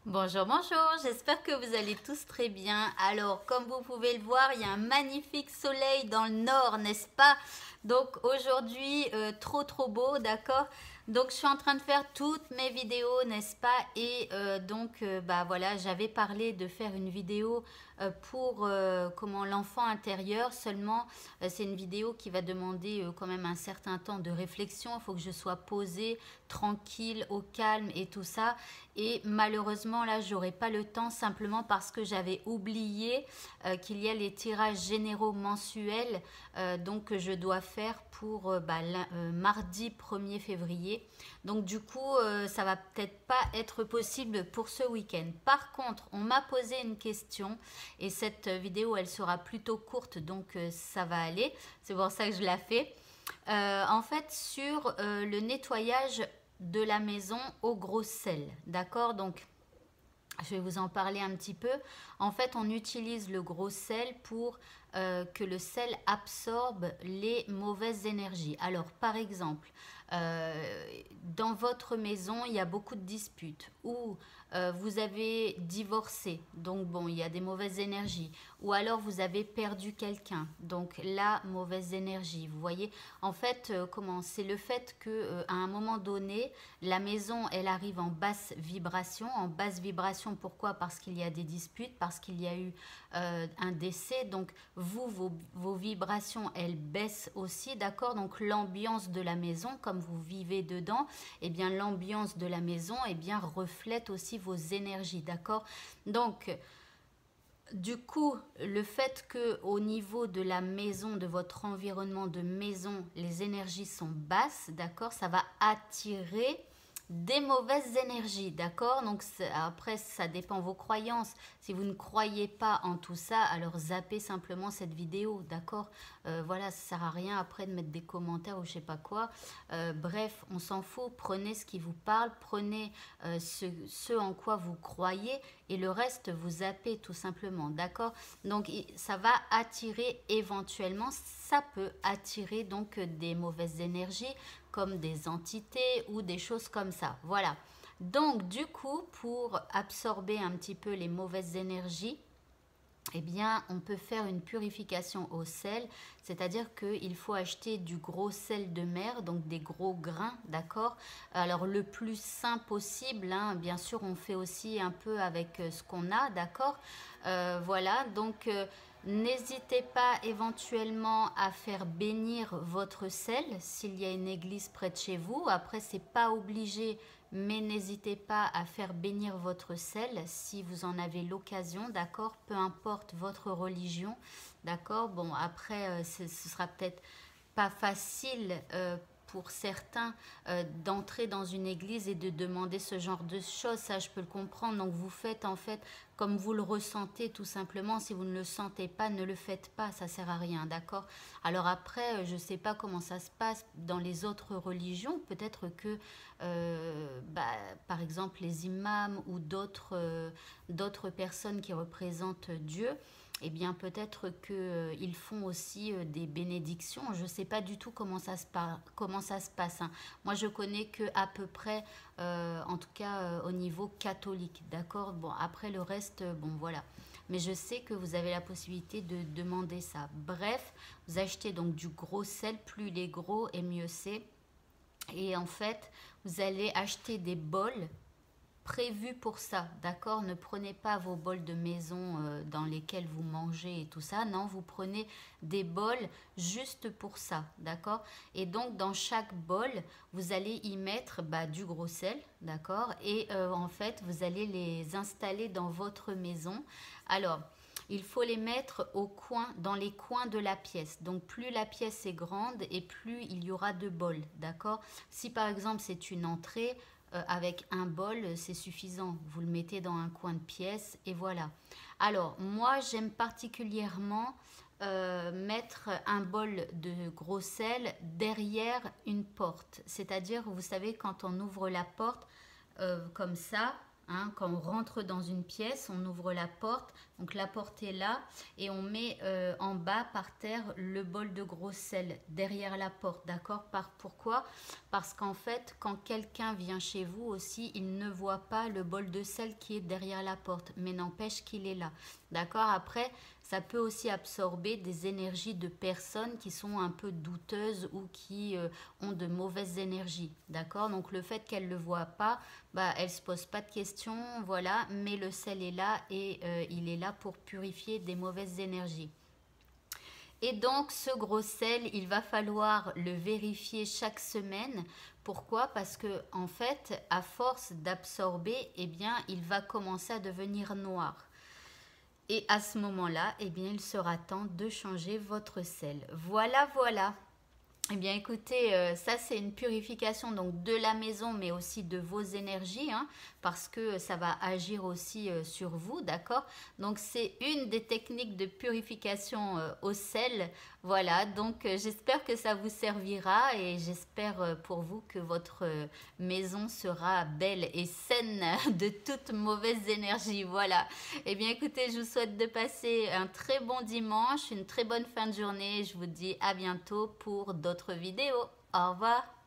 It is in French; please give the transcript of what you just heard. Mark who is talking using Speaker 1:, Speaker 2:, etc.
Speaker 1: Bonjour, bonjour, j'espère que vous allez tous très bien. Alors, comme vous pouvez le voir, il y a un magnifique soleil dans le nord, n'est-ce pas? Donc aujourd'hui, trop beau, d'accord? Donc je suis en train de faire toutes mes vidéos, n'est-ce pas? Et bah voilà, j'avais parlé de faire une vidéo pour comment l'enfant intérieur. Seulement, c'est une vidéo qui va demander quand même un certain temps de réflexion. Il faut que je sois posée, tranquille, au calme et tout ça. Et malheureusement, là, j'aurai pas le temps simplement parce que j'avais oublié qu'il y a les tirages généraux mensuels donc que je dois faire pour mardi 1er février. Donc du coup, ça va peut-être pas être possible pour ce week-end. Par contre, on m'a posé une question et cette vidéo, elle sera plutôt courte, donc ça va aller. C'est pour ça que je la fais. En fait, sur le nettoyage de la maison au gros sel, d'accord? Donc je vais vous en parler un petit peu. En fait, on utilise le gros sel pour que le sel absorbe les mauvaises énergies. Alors, par exemple, dans votre maison, il y a beaucoup de disputes ou vous avez divorcé, donc bon, il y a des mauvaises énergies. Ou alors vous avez perdu quelqu'un, donc la mauvaise énergie. Vous voyez, en fait, comment c'est le fait que à un moment donné, la maison, elle arrive en basse vibration. En basse vibration, pourquoi? Parce qu'il y a des disputes, parce qu'il y a eu un décès. Donc vos vibrations, elles baissent aussi, d'accord? Donc l'ambiance de la maison, comme vous vivez dedans, eh bien l'ambiance de la maison, eh bien reflète aussi vos énergies, d'accord? Donc du coup, le fait que au niveau de la maison, de votre environnement de maison, les énergies sont basses, d'accord, ça va attirer des mauvaises énergies, d'accord? Donc après, ça dépend de vos croyances. Si vous ne croyez pas en tout ça, alors zappez simplement cette vidéo, d'accord? Voilà, ça sert à rien après de mettre des commentaires ou je sais pas quoi. Bref, on s'en fout. Prenez ce qui vous parle, prenez ce en quoi vous croyez et le reste, vous zappez tout simplement, d'accord? Donc ça va attirer éventuellement, ça peut attirer donc des mauvaises énergies comme des entités ou des choses comme ça. Voilà. Donc du coup, pour absorber un petit peu les mauvaises énergies, eh bien, on peut faire une purification au sel, c'est-à-dire qu'il faut acheter du gros sel de mer, donc des gros grains, d'accord? Alors, le plus sain possible, hein, bien sûr, on fait aussi un peu avec ce qu'on a, d'accord? Voilà, donc n'hésitez pas éventuellement à faire bénir votre sel s'il y a une église près de chez vous. Après, c'est pas obligé, mais n'hésitez pas à faire bénir votre sel si vous en avez l'occasion, d'accord? Peu importe votre religion, d'accord? Bon, après, ce sera peut-être pas facile pour certains d'entrer dans une église et de demander ce genre de choses, ça je peux le comprendre. Donc vous faites en fait comme vous le ressentez tout simplement. Si vous ne le sentez pas, ne le faites pas, ça sert à rien, d'accord? Alors après, je ne sais pas comment ça se passe dans les autres religions. Peut-être que, par exemple, les imams ou d'autres personnes qui représentent Dieu, eh bien peut-être qu'ils font aussi des bénédictions. Je ne sais pas du tout comment ça se passe, hein. Moi, je connais que à peu près, en tout cas au niveau catholique, d'accord? Bon, après le reste, bon voilà. Mais je sais que vous avez la possibilité de demander ça. Bref, vous achetez donc du gros sel, plus il est gros et mieux c'est. Et en fait, vous allez acheter des bols prévu pour ça, d'accord? Ne prenez pas vos bols de maison dans lesquels vous mangez et tout ça. Non, vous prenez des bols juste pour ça, d'accord? Et donc, dans chaque bol, vous allez y mettre du gros sel, d'accord? Et en fait, vous allez les installer dans votre maison. Alors, il faut les mettre au coin, dans les coins de la pièce. Donc, plus la pièce est grande et plus il y aura de bols, d'accord? Si par exemple c'est une entrée, avec un bol, c'est suffisant. Vous le mettez dans un coin de pièce et voilà. Alors, moi, j'aime particulièrement mettre un bol de gros sel derrière une porte. C'est-à-dire, vous savez, quand on ouvre la porte comme ça, Hein, quand on rentre dans une pièce, on ouvre la porte, donc la porte est là et on met en bas par terre le bol de gros sel derrière la porte, d'accord? Pourquoi? Parce qu'en fait, quand quelqu'un vient chez vous aussi, il ne voit pas le bol de sel qui est derrière la porte, mais n'empêche qu'il est là, d'accord? Après, ça peut aussi absorber des énergies de personnes qui sont un peu douteuses ou qui ont de mauvaises énergies, d'accord? Donc le fait qu'elle ne le voit pas, bah, elle ne se pose pas de questions, voilà, mais le sel est là et il est là pour purifier des mauvaises énergies. Et donc ce gros sel, il va falloir le vérifier chaque semaine. Pourquoi? Parce que en fait, à force d'absorber, eh bien, il va commencer à devenir noir. Et à ce moment-là, eh bien, il sera temps de changer votre sel. Voilà, voilà. Eh bien, écoutez, ça c'est une purification donc de la maison, mais aussi de vos énergies, hein, parce que ça va agir aussi sur vous, d'accord? Donc, c'est une des techniques de purification au sel. Voilà, donc j'espère que ça vous servira et j'espère pour vous que votre maison sera belle et saine de toute mauvaise énergie. Voilà. Eh bien, écoutez, je vous souhaite de passer un très bon dimanche, une très bonne fin de journée. Je vous dis à bientôt pour d'autres vidéos. Au revoir.